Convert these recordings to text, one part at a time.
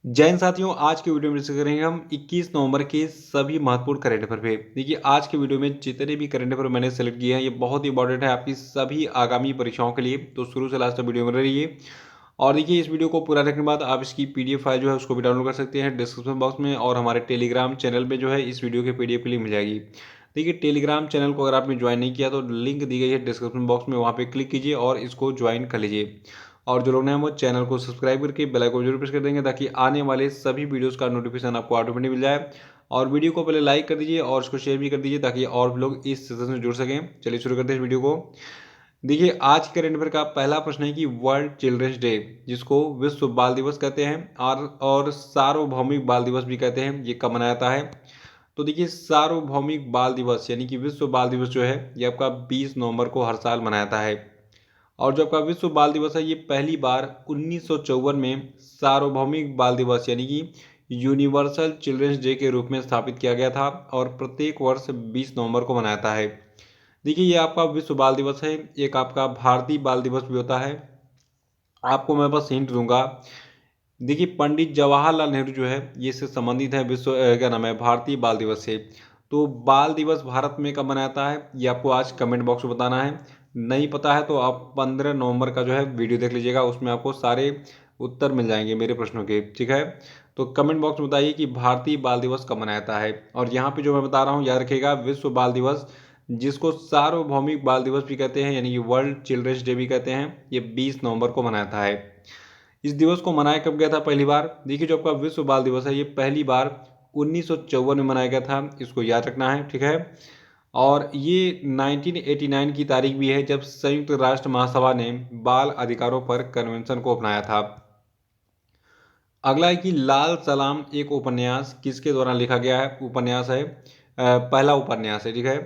जैन साथियों, आज के वीडियो में डिस्कस करेंगे हम 21 नवंबर के सभी महत्वपूर्ण करंट अफेयर पे। देखिए, आज के वीडियो में जितने भी करंट अफेयर मैंने सेलेक्ट किए हैं ये बहुत ही इंपॉर्टेंट है आपकी सभी आगामी परीक्षाओं के लिए, तो शुरू से लास्ट तक वीडियो में रहिए। और देखिए, इस वीडियो को पूरा देखने के बाद आप इसकी पीडीएफ फाइल जो है उसको भी डाउनलोड कर सकते हैं डिस्क्रिप्शन बॉक्स में, और हमारे टेलीग्राम चैनल में जो है इस वीडियो के पीडीएफ की लिंक मिल जाएगी। देखिए, टेलीग्राम चैनल को अगर आपने ज्वाइन नहीं किया तो लिंक दी गई है डिस्क्रिप्शन बॉक्स में, वहाँ पे क्लिक कीजिए और इसको ज्वाइन कर लीजिए। और जो लोग नए हैं वो चैनल को सब्सक्राइब करके बेल आइकन जरूर प्रेस कर देंगे ताकि आने वाले सभी वीडियोस का नोटिफिकेशन आपको ऑटोमेटिक मिल जाए। और वीडियो को पहले लाइक कर दीजिए और उसको शेयर भी कर दीजिए ताकि और भी लोग इस सेशन से जुड़ सकें। चलिए शुरू करते हैं इस वीडियो को। देखिए, आज के करंट अफेयर का पहला प्रश्न है कि वर्ल्ड चिल्ड्रंस डे, जिसको विश्व बाल दिवस कहते हैं और सार्वभौमिक बाल दिवस भी कहते हैं, ये कब मनाया जाता है? तो देखिए, सार्वभौमिक बाल दिवस यानी कि विश्व बाल दिवस जो है ये आपका 20 नवंबर को हर साल मनाया जाता है। और जो आपका विश्व बाल दिवस है ये पहली बार 1954 में सार्वभौमिक बाल दिवस यानी कि यूनिवर्सल चिल्ड्रंस डे के रूप में स्थापित किया गया था और प्रत्येक वर्ष 20 नवंबर को मनाया जाता है। देखिए, ये आपका विश्व बाल दिवस है। एक आपका भारतीय बाल दिवस भी होता है। आपको मैं बस हिंट दूंगा। देखिए, पंडित जवाहरलाल नेहरू जो है ये इससे संबंधित है विश्व क्या नाम है भारतीय बाल दिवस से। तो बाल दिवस भारत में कब मनाया जाता है ये आपको आज कमेंट बॉक्स में बताना है। नहीं पता है तो आप 15 नवंबर का जो है वीडियो देख लीजिएगा, उसमें आपको सारे उत्तर मिल जाएंगे मेरे प्रश्नों के। ठीक है, तो कमेंट बॉक्स में बताइए कि भारतीय बाल दिवस कब मनाया जाता है। और यहाँ पे जो मैं बता रहा हूँ याद रखिएगा, विश्व बाल दिवस जिसको सार्वभौमिक बाल दिवस भी कहते हैं यानी कि वर्ल्ड चिल्ड्रंस डे भी कहते हैं, ये 20 नवंबर को मनाया जाता है। इस दिवस को मनाया कब गया था पहली बार? देखिए, जो आपका विश्व बाल दिवस है ये पहली बार 1954 में मनाया गया था, इसको याद रखना है। ठीक है, और ये 1989 की तारीख भी है जब संयुक्त राष्ट्र महासभा ने बाल अधिकारों पर कन्वेंशन को अपनाया था। अगला है कि लाल सलाम एक उपन्यास किसके द्वारा लिखा गया है उपन्यास है? पहला उपन्यास है। ठीक है,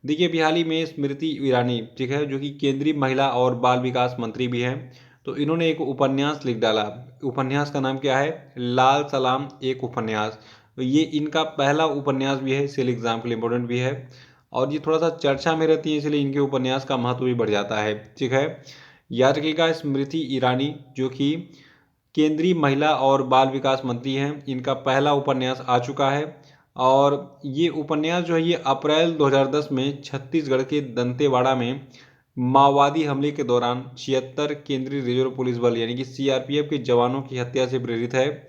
देखिए, अभी हाल ही में स्मृति ईरानी, ठीक है, जो कि केंद्रीय महिला और बाल विकास मंत्री भी हैं, तो इन्होंने एक उपन्यास लिख डाला। उपन्यास का नाम क्या है? लाल सलाम एक उपन्यास। तो ये इनका पहला उपन्यास भी है, इसलिए एग्जाम के लिए इंपॉर्टेंट भी है। और ये थोड़ा सा चर्चा में रहती है, इसलिए इनके उपन्यास का महत्व भी बढ़ जाता है। ठीक है, याद रखिएगा, स्मृति ईरानी जो कि केंद्रीय महिला और बाल विकास मंत्री हैं, इनका पहला उपन्यास आ चुका है। और ये उपन्यास जो है ये अप्रैल 2010 में छत्तीसगढ़ के दंतेवाड़ा में माओवादी हमले के दौरान 76 केंद्रीय रिजर्व पुलिस बल यानी कि सीआरपीएफ के जवानों की हत्या से प्रेरित है।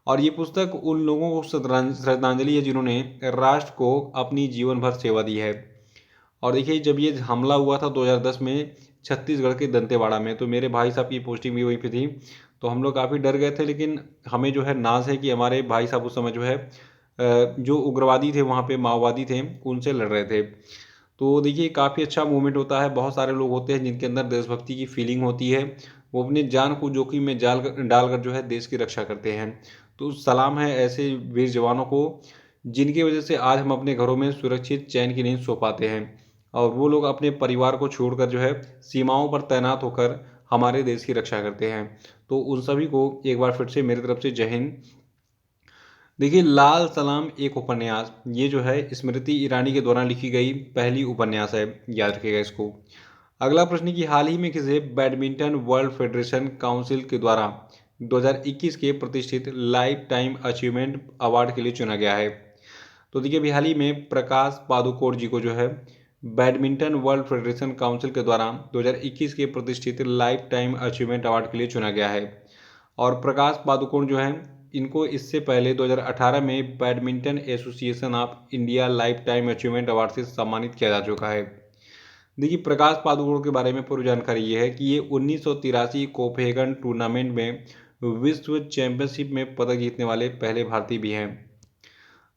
और ये पुस्तक उन लोगों को श्रद्धांजलि है जिन्होंने राष्ट्र को अपनी जीवन भर सेवा दी है। और देखिए, जब ये हमला हुआ था 2010 में छत्तीसगढ़ के दंतेवाड़ा में, तो मेरे भाई साहब की पोस्टिंग भी वहीं पे थी, तो हम लोग काफ़ी डर गए थे। लेकिन हमें जो है नाज है कि हमारे भाई साहब उस समय जो है जो उग्रवादी थे वहाँ पे माओवादी थे उनसे लड़ रहे थे। तो देखिए, काफ़ी अच्छा मूवमेंट होता है। बहुत सारे लोग होते हैं जिनके अंदर देशभक्ति की फीलिंग होती है, वो अपनी जान को जोखिम में डालकर जो है देश की रक्षा करते हैं। तो सलाम है ऐसे वीर जवानों को जिनकी वजह से आज हम अपने घरों में सुरक्षित चैन की नींद सो पाते हैं। और वो लोग अपने परिवार को छोड़कर जो है सीमाओं पर तैनात होकर हमारे देश की रक्षा करते हैं। तो उन सभी को एक बार फिर से मेरी तरफ से जय हिंद। देखिए, लाल सलाम एक उपन्यास ये जो है स्मृति ईरानी के द्वारा लिखी गई पहली उपन्यास है, याद रखिएगा इसको। अगला प्रश्न कि हाल ही में किसे बैडमिंटन वर्ल्ड फेडरेशन काउंसिल के द्वारा 2021 के प्रतिष्ठित लाइफ टाइम अचीवमेंट अवार्ड के लिए चुना गया है? तो देखिए, अभी हाल ही में प्रकाश पादुकोण जी को जो है बैडमिंटन वर्ल्ड फेडरेशन काउंसिल के द्वारा 2021 के प्रतिष्ठित लाइफ टाइम अचीवमेंट अवार्ड के लिए चुना गया है। और प्रकाश पादुकोण जो है इनको इससे पहले 2018 में badminton association of India life time achievement award से सम्मानित किया जा चुका है। देखिए, प्रकाश पादुकोण के बारे में पूरी जानकारी ये है कि ये 1983 कोपेगन टूर्नामेंट में विश्व चैंपियनशिप में पदक जीतने वाले पहले भारतीय भी हैं।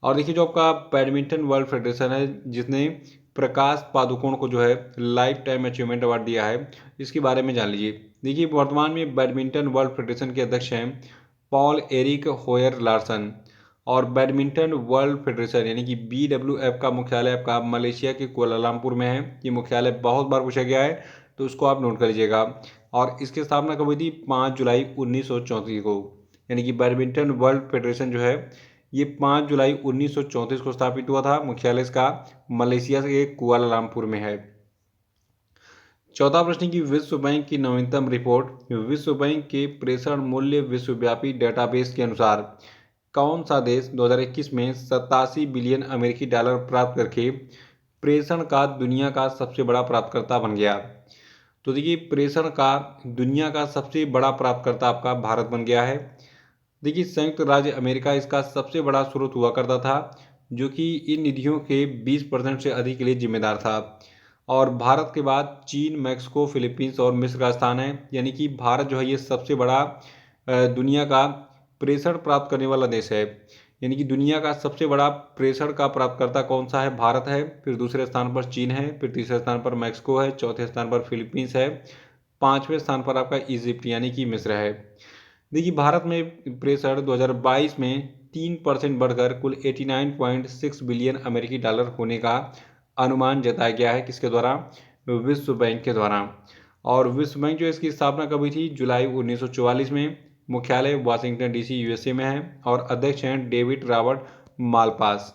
और देखिए, जो आपका बैडमिंटन वर्ल्ड फेडरेशन है जिसने प्रकाश पादुकोण को जो है लाइफ टाइम अचीवमेंट अवार्ड दिया है, इसके बारे में जान लीजिए। देखिए, वर्तमान में बैडमिंटन वर्ल्ड फेडरेशन के अध्यक्ष हैं पॉल एरिक होयर लार्सन। और बैडमिंटन वर्ल्ड फेडरेशन यानी कि BWF का मुख्यालय आपका मलेशिया के कुआलालंपुर में है। ये मुख्यालय बहुत बार पूछा गया है, तो उसको आप नोट कर लीजिएगा। और इसकी स्थापना कब हुई थी? 5 जुलाई 1934 को। यानी कि बैडमिंटन वर्ल्ड फेडरेशन जो है ये 5 जुलाई 1934 को स्थापित हुआ था। मुख्यालय इसका मलेशिया के कुआलालंपुर में है। चौथा प्रश्न की विश्व बैंक की नवीनतम रिपोर्ट। विश्व बैंक के प्रेषण मूल्य विश्वव्यापी डेटाबेस के अनुसार कौन सा देश 2021 में 87 बिलियन अमेरिकी डॉलर प्राप्त करके प्रेषण का दुनिया का सबसे बड़ा प्राप्तकर्ता बन गया? तो देखिए, प्रेषण का दुनिया का सबसे बड़ा प्राप्तकर्ता आपका भारत बन गया है। देखिए, संयुक्त राज्य अमेरिका इसका सबसे बड़ा स्रोत हुआ करता था, जो कि इन निधियों के 20% से अधिक के लिए जिम्मेदार था। और भारत के बाद चीन, मैक्सिको, फिलीपींस और मिस्र का स्थान है। यानी कि भारत जो है ये सबसे बड़ा दुनिया का प्रेषण प्राप्त करने वाला देश है। यानी कि दुनिया का सबसे बड़ा प्रेषण का प्राप्तकर्ता कौन सा है? भारत है। फिर दूसरे स्थान पर चीन है, फिर तीसरे स्थान पर मैक्सिको है, चौथे स्थान पर फिलीपींस है, पांचवें स्थान पर आपका इजिप्ट यानी कि मिस्र है। देखिए, भारत में प्रेषण 2022 में 3% बढ़कर कुल 89.6 बिलियन अमेरिकी डॉलर होने का अनुमान जताया गया है। किसके द्वारा? विश्व बैंक के द्वारा। और विश्व बैंक जो है इसकी स्थापना कब हुई थी? जुलाई 1944 में। मुख्यालय वाशिंगटन डीसी यूएसए में है और अध्यक्ष हैं डेविड रॉबर्ट मालपास।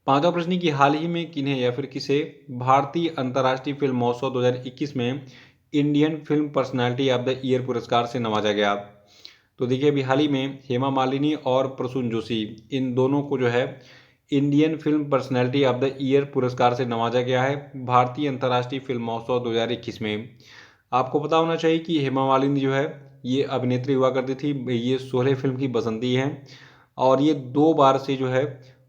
पांचवा प्रश्न की हाल ही में किन्हें या फिर किसे भारतीय अंतर्राष्ट्रीय फिल्म महोत्सव 2021 में Indian film personality of the year पुरस्कार से नवाजा गया? तो देखिए, अभी हाल ही में हेमा मालिनी और प्रसून जोशी, इन दोनों को जो है Indian film personality of the year पुरस्कार से नवाजा गया है भारतीय अंतर्राष्ट्रीय फिल्म महोत्सव 2021 में। आपको पता होना चाहिए कि हेमा मालिनी जो है ये अभिनेत्री हुआ करती थी, ये शोले फिल्म की बसंती हैं और ये 2 बार से जो है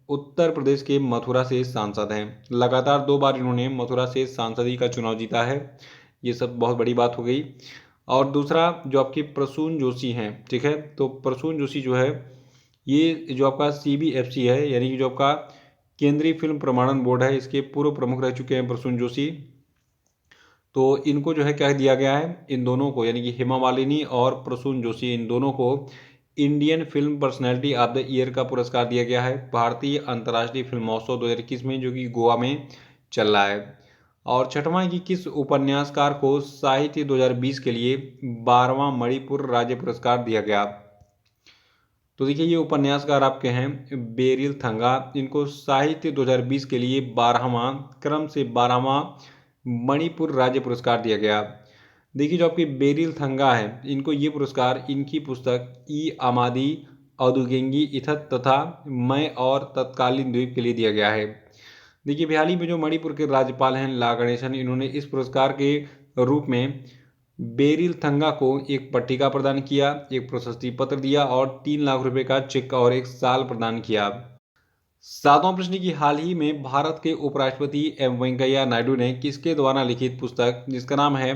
उत्तर प्रदेश के मथुरा से सांसद हैं। लगातार 2 बार इन्होंने मथुरा से सांसदी का चुनाव जीता है। ये सब बहुत बड़ी बात हो गई। और दूसरा जो आपके प्रसून जोशी हैं, ठीक है, तो प्रसून जोशी जो है ये जो आपका CBFC है यानी कि जो आपका केंद्रीय फिल्म प्रमाणन बोर्ड है, इसके पूर्व प्रमुख रह चुके हैं प्रसून जोशी। तो इनको जो है क्या दिया गया है? इन दोनों को यानी कि हेमा मालिनी और प्रसून जोशी, इन दोनों को Indian film personality of the year का पुरस्कार दिया गया है भारतीय अंतर्राष्ट्रीय फिल्म महोत्सव 2021 में, जो कि गोवा में चल रहा है। और छठवां कि किस उपन्यासकार को साहित्य 2020 के लिए 12वां मणिपुर राज्य पुरस्कार दिया गया? तो देखिए, ये उपन्यासकार आपके हैं बेरिल थंगा। इनको साहित्य 2020 के लिए 12वां क्रम से 12वां मणिपुर राज्य पुरस्कार दिया गया। देखिए, जो आपके बेरिल थंगा है, इनको ये पुरस्कार इनकी पुस्तक ई आमादी औदुगेंगी इथत तथा मैं और तत्कालीन द्वीप के लिए दिया गया है। देखिए, हाल ही में जो मणिपुर के राज्यपाल हैं ला गणेशन, इन्होंने इस पुरस्कार के रूप में बेरिल थंगा को एक पट्टिका प्रदान किया, एक प्रशस्ति पत्र दिया और 3 लाख रुपए का चेक और 1 साल प्रदान किया। सातवां प्रश्न की हाल ही में भारत के उपराष्ट्रपति एम वेंकैया नायडू ने किसके द्वारा लिखित पुस्तक जिसका नाम है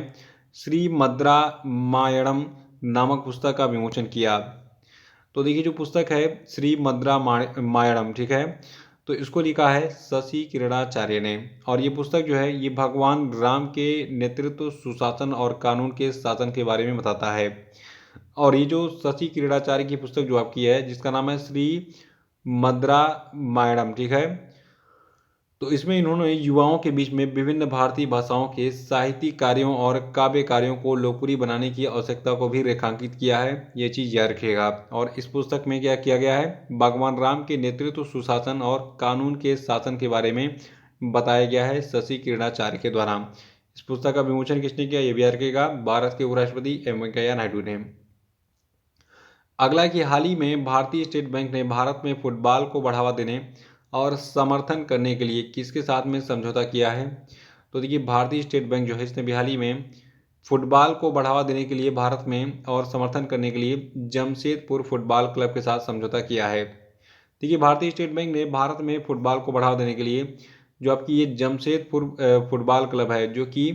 श्री मद्रा मायणम नामक पुस्तक का विमोचन किया? तो देखिए, जो पुस्तक है श्री मद्रा मायणम, ठीक है, तो इसको लिखा है शशि किरणाचार्य ने। और ये पुस्तक जो है ये भगवान राम के नेतृत्व, सुशासन और कानून के शासन के बारे में बताता है। और ये जो शशि किरणाचार्य की पुस्तक जो आपकी है जिसका नाम है श्री मद्रा मायणम, ठीक है, तो इसमें इन्होंने युवाओं के बीच में विभिन्न भारतीय भाषाओं के साहित्यिक कार्यों और काव्य कार्यों को लोकप्रिय बनाने की आवश्यकता को भी रेखांकित किया है। ये चीज़ याद रखिएगा। और इस पुस्तक में क्या किया गया है? भगवान राम के नेतृत्व, सुशासन और कानून के शासन के बारे में बताया गया है शशि किरणाचार्य के द्वारा। इस पुस्तक का विमोचन किसने किया? ये भी याद रखिएगा, भारत के उपराष्ट्रपति एम वेंकैया नायडू ने। अगला कि हाल ही में भारतीय स्टेट बैंक ने भारत में फुटबॉल को बढ़ावा देने और समर्थन करने के लिए किसके साथ में समझौता किया है? तो देखिए, भारतीय स्टेट बैंक जो है इसने भी हाल ही में फुटबॉल को बढ़ावा देने के लिए भारत में और समर्थन करने के लिए जमशेदपुर फुटबॉल क्लब के साथ समझौता किया है। देखिए, भारतीय स्टेट बैंक ने भारत में फुटबॉल को बढ़ावा देने के लिए जो आपकी ये जमशेदपुर फुटबॉल क्लब है, जो कि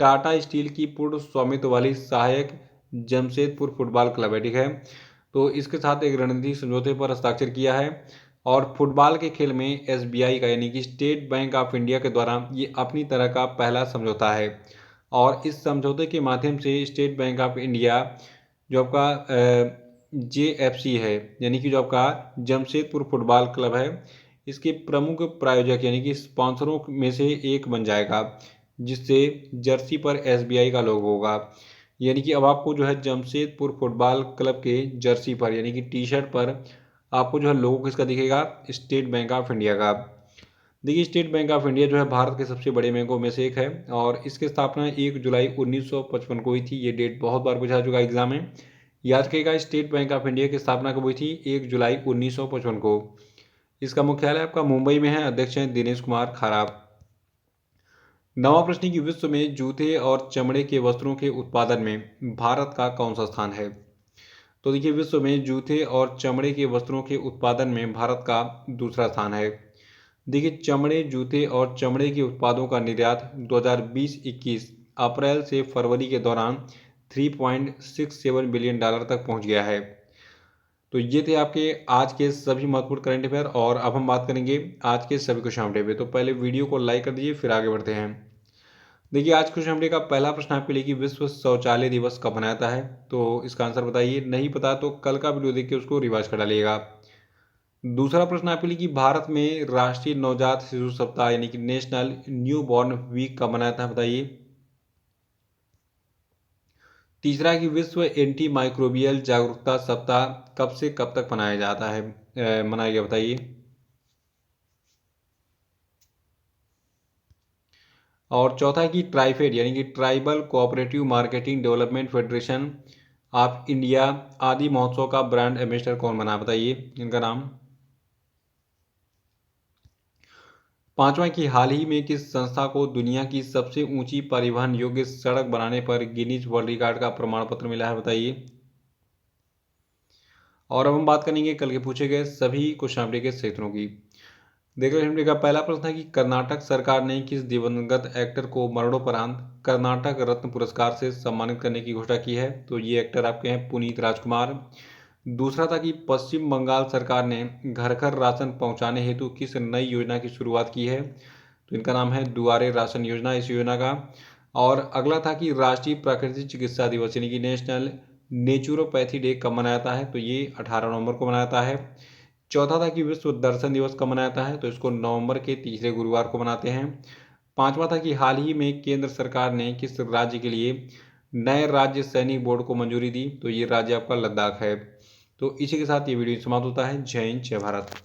टाटा स्टील की पूर्ण स्वामित्व वाली सहायक जमशेदपुर फुटबॉल क्लब है, ठीक है, तो इसके साथ एक रणनीतिक समझौते पर हस्ताक्षर किया है। और फुटबॉल के खेल में SBI का यानी कि स्टेट बैंक ऑफ इंडिया के द्वारा ये अपनी तरह का पहला समझौता है। और इस समझौते के माध्यम से स्टेट बैंक ऑफ इंडिया जो आपका JFC है यानी कि जो आपका जमशेदपुर फुटबॉल क्लब है, इसके प्रमुख प्रायोजक यानी कि स्पॉन्सरों में से एक बन जाएगा, जिससे जर्सी पर SBI का लोगो होगा। यानी कि अब आपको जो है जमशेदपुर फुटबॉल क्लब के जर्सी पर यानी कि T-शर्ट पर आपको जो है लोगो किसका दिखेगा? स्टेट बैंक ऑफ इंडिया का। देखिए स्टेट बैंक ऑफ इंडिया जो है भारत के सबसे बड़े बैंकों में से एक है और इसकी स्थापना 1 जुलाई 1955 को हुई थी। ये डेट बहुत बार पूछा चुका एग्जाम में, याद रखिएगा। स्टेट बैंक ऑफ इंडिया की स्थापना कब हुई थी? 1 जुलाई 1955 को। इसका मुख्यालय आपका मुंबई में है। अध्यक्ष हैं दिनेश कुमार खाराप। नवा प्रश्न की विश्व में जूते और चमड़े के वस्त्रों के उत्पादन में भारत का कौन सा स्थान है? तो देखिए विश्व में जूते और चमड़े के वस्त्रों के उत्पादन में भारत का दूसरा स्थान है। देखिए चमड़े, जूते और चमड़े के उत्पादों का निर्यात 2020-21 अप्रैल से फरवरी के दौरान 3.67 बिलियन डॉलर तक पहुंच गया है। तो ये थे आपके आज के सभी महत्वपूर्ण करंट अफेयर और अब हम बात करेंगे आज के सभी क्वेश्चन अपडेट पे। तो पहले वीडियो को लाइक कर दीजिए, फिर आगे बढ़ते हैं। देखिए आज क्वेश्चन अपडेट का पहला प्रश्न आपके लिए कि विश्व शौचालय दिवस कब मनाया जाता है? तो इसका आंसर बताइए। नहीं पता तो कल का वीडियो देख के उसको रिवाइज कर डालिएगा। दूसरा प्रश्न आपके लिए कि भारत में राष्ट्रीय नवजात शिशु सप्ताह यानी कि नेशनल न्यू बॉर्न वीक कब मनाया था? बताइए। तीसरा कि विश्व एंटी माइक्रोबियल जागरूकता सप्ताह कब से कब तक मनाया जाता है, मनाया गया? बताइए। और चौथा है कि ट्राइफेड यानी कि tribal cooperative marketing development federation of India आदि महोत्सव का ब्रांड एम्बेसडर कौन बना? बताइए इनका नाम। पांचवा कि हाल ही में किस संस्था को दुनिया की सबसे ऊंची परिवहन योग्य सड़क बनाने पर गिनीज वर्ल्ड रिकॉर्ड का प्रमाण पत्र मिला है? बताइए। और अब हम बात करेंगे कल के पूछे गए सभी क्वेश्चन अपडेट के क्षेत्रों की। देखिए का पहला प्रश्न है कि कर्नाटक सरकार ने किस दिवंगत एक्टर को मरणोपरांत कर्नाटक रत्न पुरस्कार से सम्मानित करने की घोषणा की है? तो ये एक्टर आपके हैं पुनीत राजकुमार। दूसरा था कि पश्चिम बंगाल सरकार ने घर घर राशन पहुंचाने हेतु किस नई योजना की शुरुआत की है? तो इनका नाम है दुआरे राशन योजना, इस योजना का। और अगला था कि राष्ट्रीय प्राकृतिक चिकित्सा दिवस यानी कि नेशनल नेचुरोपैथी डे कब मनाया जाता है? तो ये 18 नवंबर को मनाया जाता है। चौथा था कि विश्व दर्शन दिवस कब मनाया जाता है? तो इसको नवंबर के तीसरे गुरुवार को मनाते हैं। पांचवा था कि हाल ही में केंद्र सरकार ने किस राज्य के लिए नए राज्य सैनिक बोर्ड को मंजूरी दी? तो ये राज्य आपका लद्दाख है। तो इसी के साथ ये वीडियो समाप्त होता है। जय हिंद, जय भारत।